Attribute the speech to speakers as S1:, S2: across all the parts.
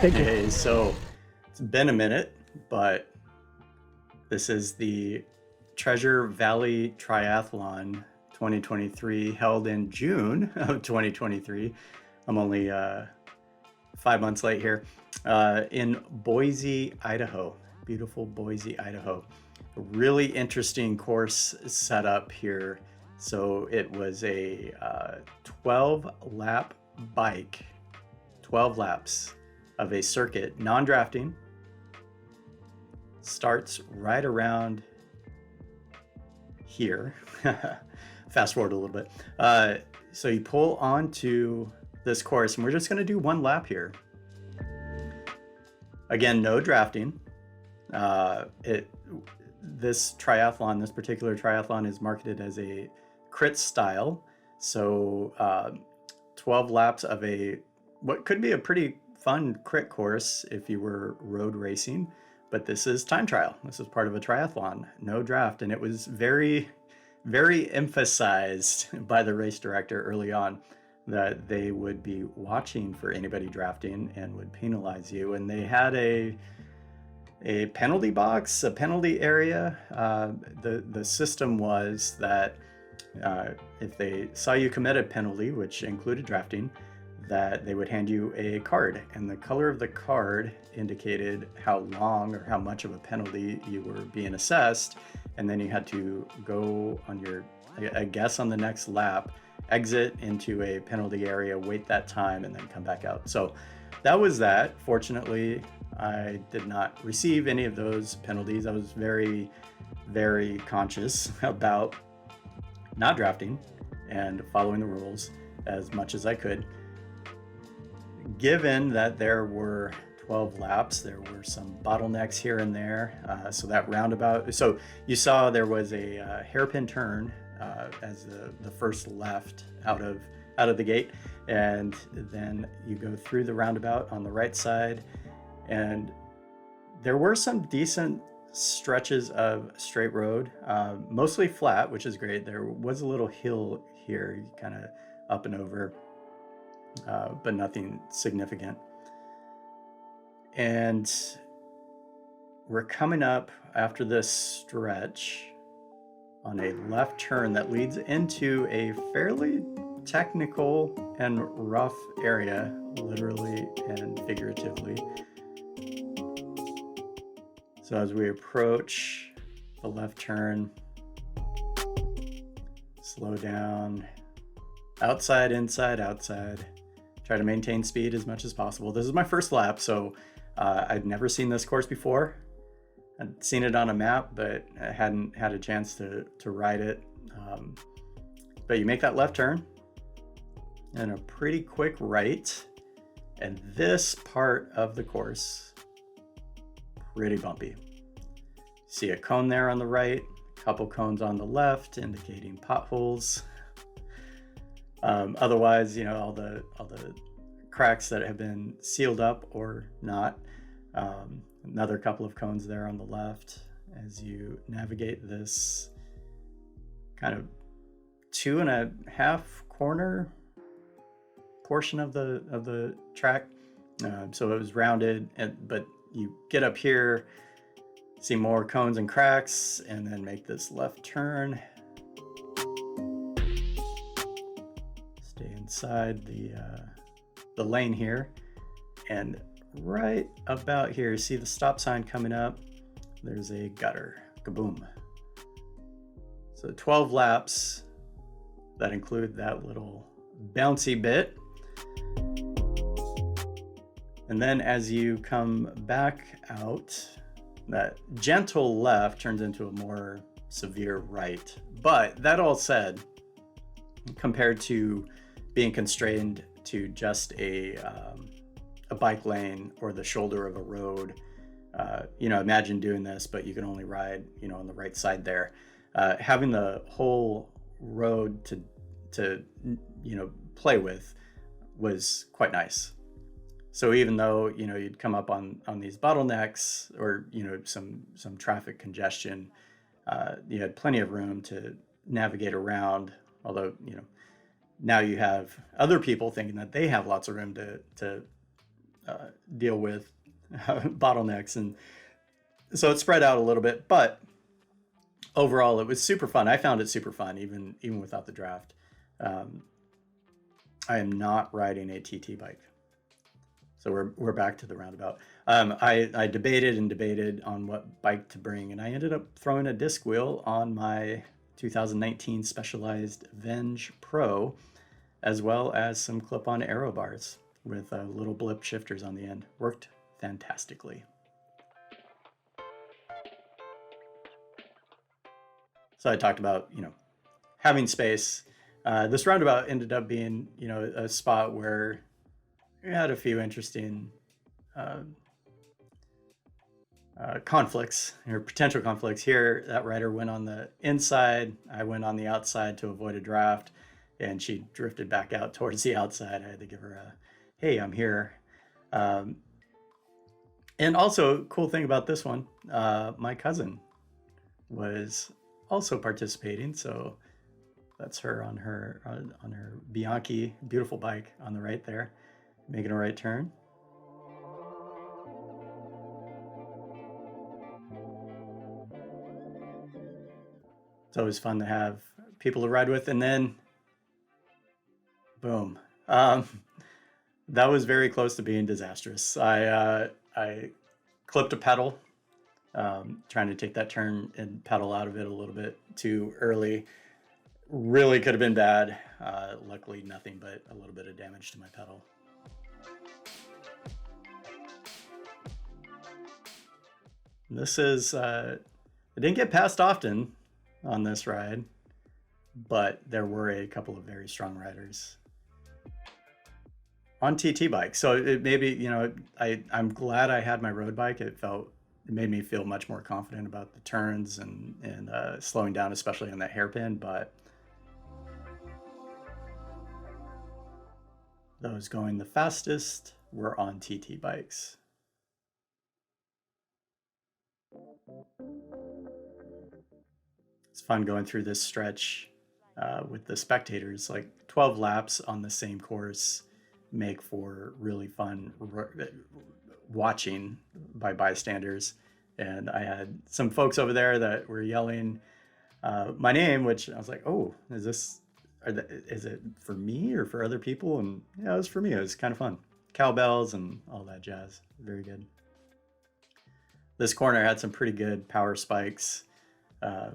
S1: Thank you.
S2: Hey, so it's been a minute, but this is the Treasure Valley Triathlon 2023 held in June of 2023. I'm only 5 months late here in Boise, Idaho. Beautiful Boise, Idaho. A really interesting course set up here. So it was a 12 lap bike, 12 laps of a circuit, non-drafting, starts right around here. Fast forward a little bit. So you pull onto this course, and we're just going to do one lap here. Again, no drafting. This particular triathlon is marketed as a crit style. So 12 laps of what could be a pretty fun crit course if you were road racing, but this is time trial. This is part of a triathlon, no draft. And it was very, very emphasized by the race director early on that they would be watching for anybody drafting and would penalize you. And they had a penalty box, a penalty area. The system was that if they saw you commit a penalty, which included drafting, that they would hand you a card, and the color of the card indicated how long or how much of a penalty you were being assessed. And then you had to go on I guess on the next lap, exit into a penalty area, wait that time, and then come back out. So that was that. Fortunately, I did not receive any of those penalties. I was very, very conscious about not drafting and following the rules as much as I could. Given that there were 12 laps, there were some bottlenecks here and there. So that roundabout, so you saw there was a hairpin turn as the first left out of the gate, and then you go through the roundabout on the right side, and there were some decent stretches of straight road, mostly flat, which is great. There was a little hill here, kind of up and over, but nothing significant. And we're coming up after this stretch on a left turn that leads into a fairly technical and rough area, literally and figuratively. So as we approach the left turn, slow down, outside, inside, outside. Try to maintain speed as much as possible. This is my first lap, so I'd never seen this course before. I'd seen it on a map, but I hadn't had a chance to ride it. But you make that left turn and a pretty quick right. And this part of the course, pretty bumpy. See a cone there on the right, a couple cones on the left indicating potholes. Otherwise, all the cracks that have been sealed up or not. Another couple of cones there on the left as you navigate this kind of 2.5 corner portion of the track. So it was rounded, but you get up here, see more cones and cracks, and then make this left turn. Stay inside the lane here, and right about here, see the stop sign coming up, there's a gutter. Kaboom. So 12 laps that include that little bouncy bit. And then as you come back out, that gentle left turns into a more severe right. But that all said, compared to being constrained to just a bike lane or the shoulder of a road, imagine doing this, but you can only ride, on the right side there. Having the whole road to play with was quite nice. So even though, you'd come up on these bottlenecks or, some traffic congestion, you had plenty of room to navigate around. Although, now you have other people thinking that they have lots of room to deal with bottlenecks, and so it spread out a little bit. But overall, it was super fun. I found it super fun, even without the draft. Um, I am not riding a TT bike, so we're back to the roundabout. I debated and debated on what bike to bring, and I ended up throwing a disc wheel on my 2019 Specialized Venge Pro, as well as some clip-on aero bars with little blip shifters on the end. Worked fantastically. So I talked about, having space. This roundabout ended up being, a spot where we had a few interesting uh, conflicts or potential conflicts. Here, that rider went on the inside. I went on the outside to avoid a draft, and she drifted back out towards the outside. I had to give her a, "Hey, I'm here." Um, and also, cool thing about this one, my cousin was also participating. So that's her on her Bianchi, beautiful bike on the right there, making a right turn. It's always fun to have people to ride with, and then boom. Um, that was very close to being disastrous. I clipped a pedal, trying to take that turn and pedal out of it a little bit too early. Really could have been bad. Luckily, nothing but a little bit of damage to my pedal. This is, I didn't get passed often on this ride, but there were a couple of very strong riders on TT bikes. So it maybe, I'm glad I had my road bike. It made me feel much more confident about the turns and slowing down, especially on that hairpin. But those going the fastest were on TT bikes. It's fun going through this stretch with the spectators. Like 12 laps on the same course make for really fun watching by bystanders. And I had some folks over there that were yelling my name, which I was like, "Oh, is it for me or for other people?" And yeah, it was for me. It was kind of fun. Cowbells and all that jazz. Very good. This corner had some pretty good power spikes. Uh,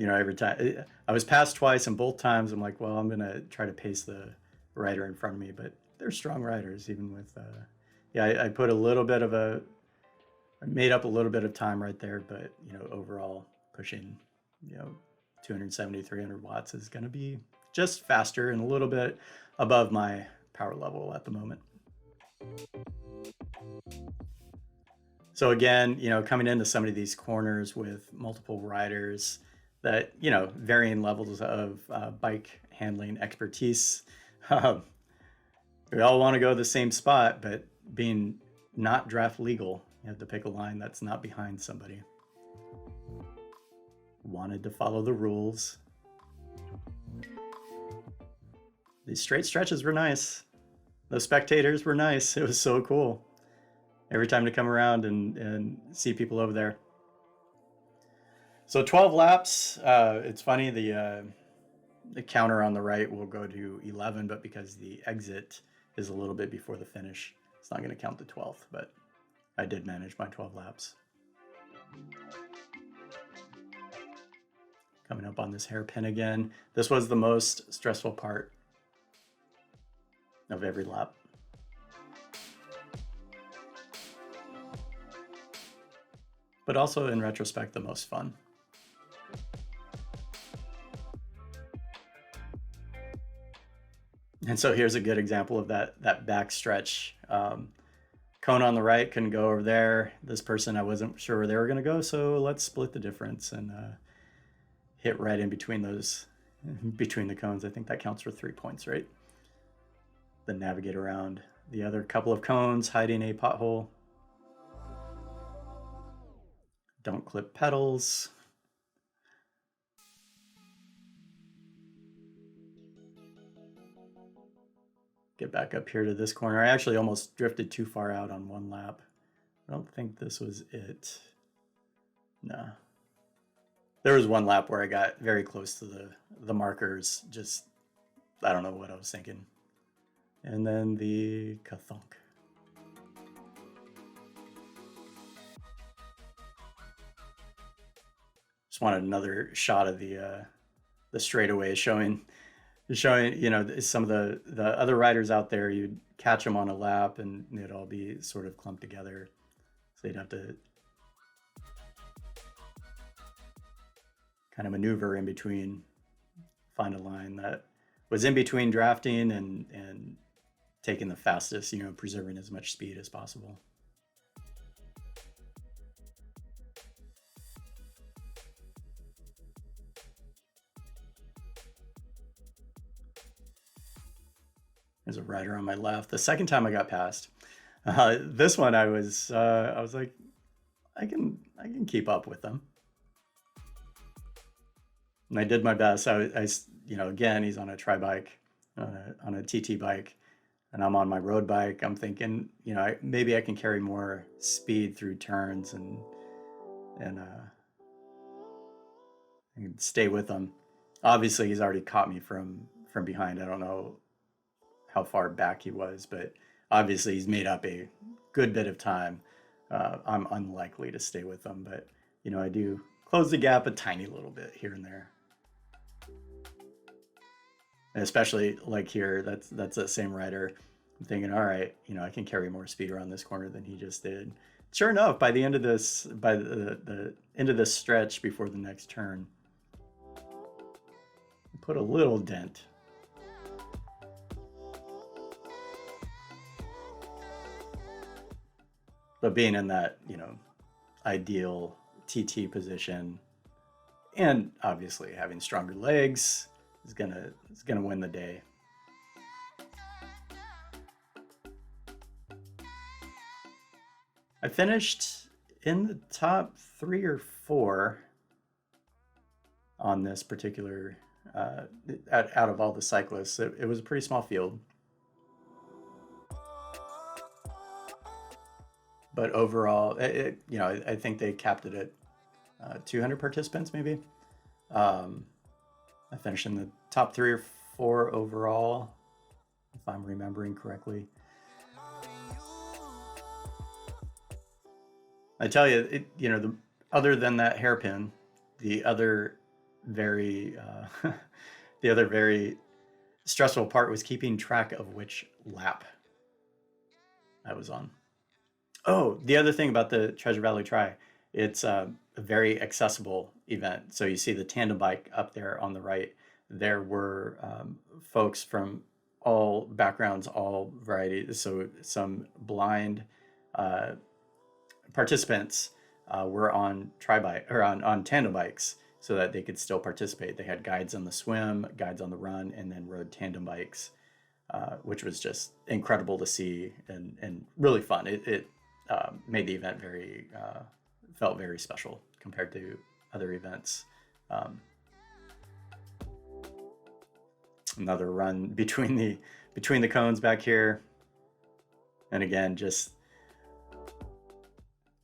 S2: every time I was passed twice, and both times I'm like, well, I'm gonna try to pace the rider in front of me, but they're strong riders. Even with, I put a little bit of I made up a little bit of time right there, but overall pushing, 270, 300 watts is gonna be just faster and a little bit above my power level at the moment. So again, coming into some of these corners with multiple riders that, varying levels of bike handling expertise. We all want to go to the same spot, but being not draft legal, you have to pick a line that's not behind somebody. Wanted to follow the rules. These straight stretches were nice. Those spectators were nice. It was so cool. Every time to come around and see people over there. So 12 laps. It's funny, the counter on the right will go to 11, but because the exit is a little bit before the finish, it's not going to count the 12th, but I did manage my 12 laps. Coming up on this hairpin again. This was the most stressful part of every lap. But also, in retrospect, the most fun. And so here's a good example of that back stretch. Cone on the right couldn't go over there. This person, I wasn't sure where they were going to go, so let's split the difference and hit right in between the cones. I think that counts for 3 points, right? Then navigate around the other couple of cones, hiding a pothole. Don't clip pedals. Get get back up here to this corner. I actually almost drifted too far out on one lap. I don't think this was it. No. There was one lap where I got very close to the markers. Just, I don't know what I was thinking. And then the kathunk. Just wanted another shot of the straightaway showing, you know, some of the other riders out there. You'd catch them on a lap and they'd all be sort of clumped together. So you'd have to kind of maneuver in between, find a line that was in between drafting and taking the fastest, you know, preserving as much speed as possible. There's a rider on my left. The second time I got past, this one I was like, I can keep up with them. And I did my best. I you know, again, he's on a tri bike, on a TT bike, and I'm on my road bike. I'm thinking, you know, maybe I can carry more speed through turns and stay with him. Obviously, he's already caught me from behind. I don't know how far back he was, but obviously he's made up a good bit of time. I'm unlikely to stay with him, but you know, I do close the gap a tiny little bit here and there. And especially like here, that's that same rider. I'm thinking, all right, you know, I can carry more speed around this corner than he just did. Sure enough, by the end of this, by the end of this stretch before the next turn, put a little dent. But being in that, you know, ideal TT position, and obviously having stronger legs is gonna win the day. I finished in the top 3 or 4 on this particular out of all the cyclists. It was a pretty small field. But overall, you know, I think they capped it at 200 participants, maybe. I finished in the top 3 or 4 overall, if I'm remembering correctly. I tell you, you know, other than that hairpin, the other very the other very stressful part was keeping track of which lap I was on. Oh, the other thing about the Treasure Valley Tri, it's a very accessible event. So you see the tandem bike up there on the right. There were folks from all backgrounds, all varieties. So some blind participants were on tri-bike or on tandem bikes so that they could still participate. They had guides on the swim, guides on the run, and then rode tandem bikes, which was just incredible to see and really fun. It made the event felt very special compared to other events. Another run between the cones back here, and again, just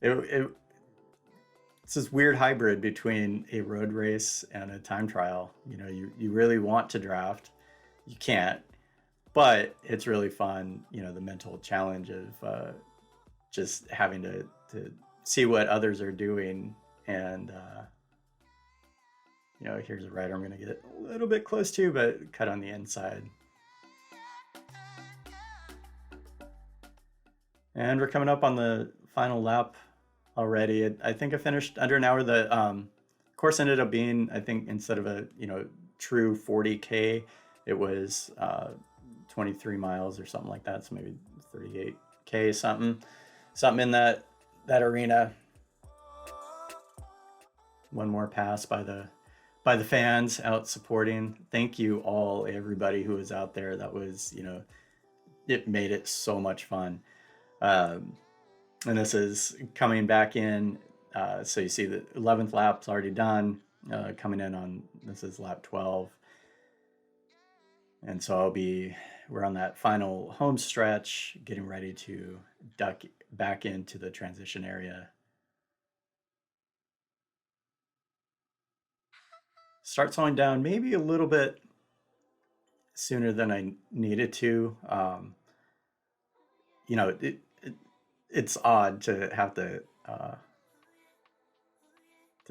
S2: it's this weird hybrid between a road race and a time trial. You know, you really want to draft, you can't, but it's really fun. You know, the mental challenge of just having to see what others are doing. And you know, here's a rider I'm going to get a little bit close to, but cut on the inside. And we're coming up on the final lap already. I think I finished under an hour. The course ended up being, I think, instead of a, you know, true 40K, it was 23 miles or something like that. So maybe 38K, something in that arena. One more pass by the fans out supporting. Thank you all, everybody who was out there. That was, you know, it made it so much fun. And this is coming back in. So you see the 11th lap's already done. Coming in on, this is lap 12. And so we're on that final home stretch, getting ready to duck back into the transition area. Start slowing down maybe a little bit sooner than I needed to. It's odd to have to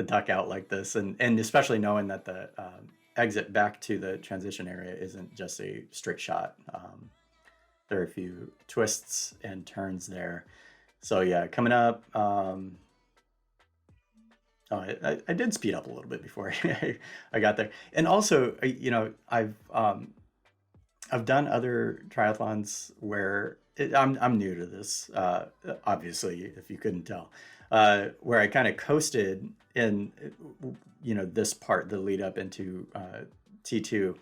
S2: duck out like this, and especially knowing that the exit back to the transition area isn't just a straight shot. There are a few twists and turns there. So yeah, coming up. I did speed up a little bit before I got there, and also I've done other triathlons where I'm new to this, obviously, if you couldn't tell, where I kind of coasted in, this part, the lead up into T2,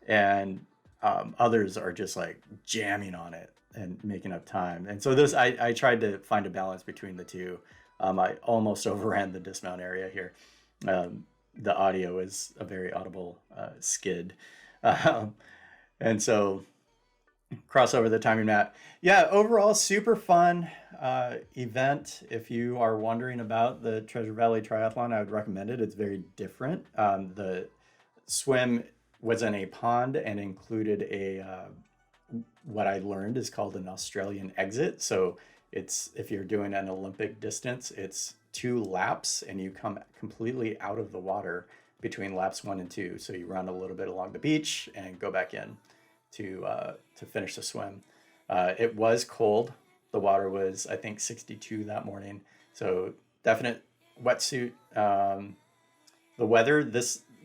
S2: and others are just like jamming on it and making up time. And so I tried to find a balance between the two. I almost overran the dismount area here. The audio is a very audible skid. Um, and so cross over the timing mat. Yeah, overall, super fun event. If you are wondering about the Treasure Valley Triathlon, I would recommend it. It's very different. The swim was in a pond and included what I learned is called an Australian exit. So if you're doing an Olympic distance, it's 2 laps and you come completely out of the water between laps 1 and 2. So you run a little bit along the beach and go back in to finish the swim. It was cold. The water was, I think, 62 that morning. So definite wetsuit. The weather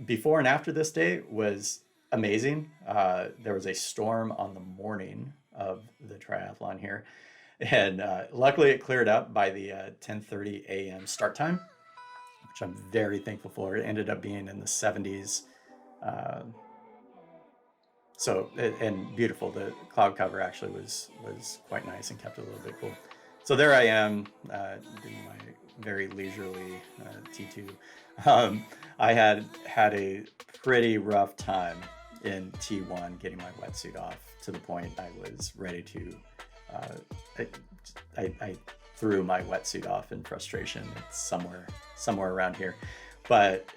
S2: before and after this day was amazing. There was a storm on the morning of the triathlon here, and luckily it cleared up by the 10:30 a.m. start time, which I'm very thankful for. It ended up being in the 70s. And beautiful. The cloud cover actually was quite nice and kept it a little bit cool. So there I am, doing my very leisurely T2. I had a pretty rough time in T1 getting my wetsuit off, to the point I was ready to. I threw my wetsuit off in frustration. It's somewhere around here, but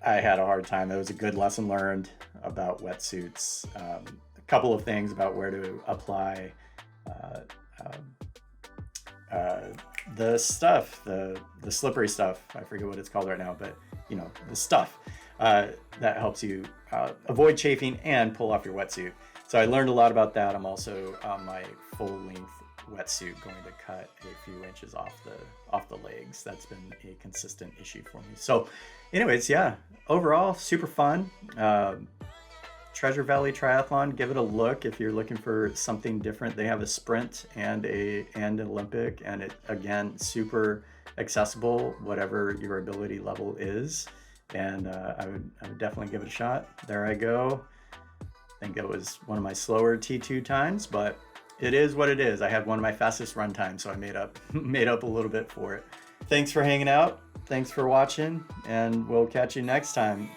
S2: I had a hard time. It was a good lesson learned about wetsuits. A couple of things about where to apply the stuff, the slippery stuff. I forget what it's called right now, but the stuff that helps you avoid chafing and pull off your wetsuit. So I learned a lot about that. I'm also on my full length wetsuit going to cut a few inches off the legs. That's been a consistent issue for me. So anyways, yeah, overall super fun. Treasure Valley Triathlon, give it a look if you're looking for something different. They have a sprint and an Olympic, and it, again, super accessible, whatever your ability level is. And I would definitely give it a shot. There I go. I think it was one of my slower T2 times, but it is what it is. I had one of my fastest run times, so I made up a little bit for it. Thanks for hanging out. Thanks for watching, and we'll catch you next time.